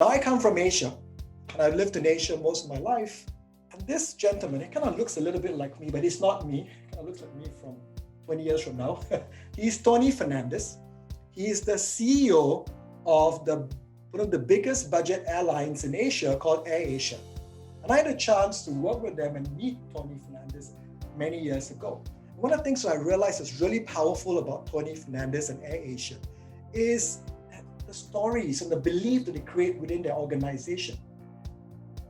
Now I come from Asia, and I've lived in Asia most of my life. And this gentleman, he kind of looks a little bit like me, but he's not me. He kind of looks like me from 20 years from now. He's 𝗤𝙗𝙗 𝘖. He is the CEO of one of the biggest budget airlines in Asia called AirAsia. And I had a chance to work with them and meet 𝗤𝙗𝙗 𝘖 many years ago. One of the things that I realized is really powerful about 𝗤𝙗𝙗 and AirAsia is the stories and the belief that they create within their organization.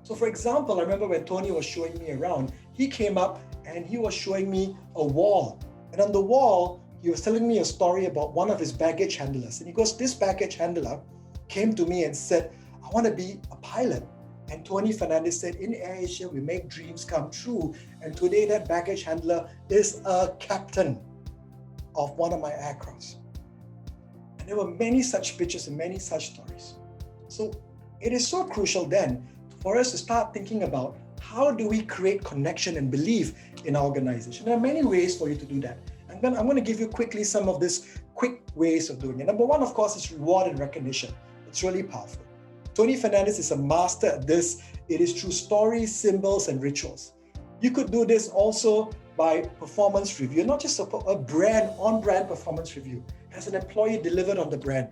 So for example, I remember when Tony was showing me around, he came up and he was showing me a wall. And on the wall, he was telling me a story about one of his baggage handlers. And he goes, this baggage handler came to me and said, I want to be a pilot. And 𝗤𝙗𝙗 said, in AirAsia, we make dreams come true. And today that baggage handler is a captain of one of my aircrafts. And there were many such pictures and many such stories. So it is so crucial then for us to start thinking about how do we create connection and belief in our organization. There are many ways for you to do that. I'm going to give you quickly some of these quick ways of doing it. Number one, of course, is reward and recognition. It's really powerful. 𝗤𝙗𝙗 is a master at this. It is through stories, symbols, and rituals. You could do this also by performance review, not just a brand, on-brand performance review. As an employee delivered on the brand.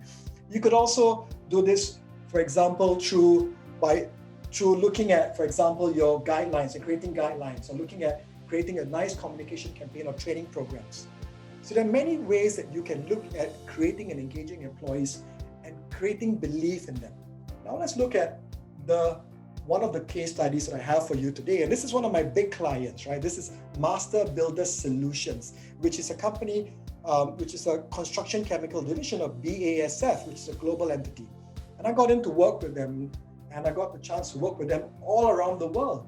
You could also do this, for example, through looking at, for example, your guidelines and creating guidelines, or looking at creating a nice communication campaign or training programs. So there are many ways that you can look at creating and engaging employees and creating belief in them. Now let's look at one of the case studies that I have for you today. And this is one of my big clients, right? This is Master Builder Solutions, which is a company, which is a construction chemical division of BASF, which is a global entity. And I got into work with them, and I got the chance to work with them all around the world.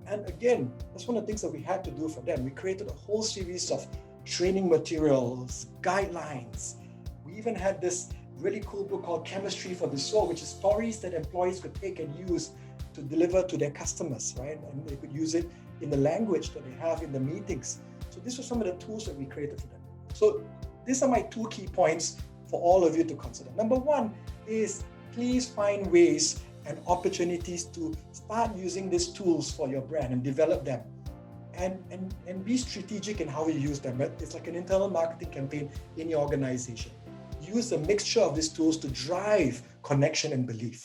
And again, that's one of the things that we had to do for them. We created a whole series of training materials, guidelines. We even had this really cool book called Chemistry for the Soul, which is stories that employees could take and use to deliver to their customers, right? And they could use it in the language that they have in the meetings. So these were some of the tools that we created for them. So these are my 2 key points for all of you to consider. Number 1 is please find ways and opportunities to start using these tools for your brand and develop them. And be strategic in how you use them. It's like an internal marketing campaign in your organization. Use a mixture of these tools to drive connection and belief.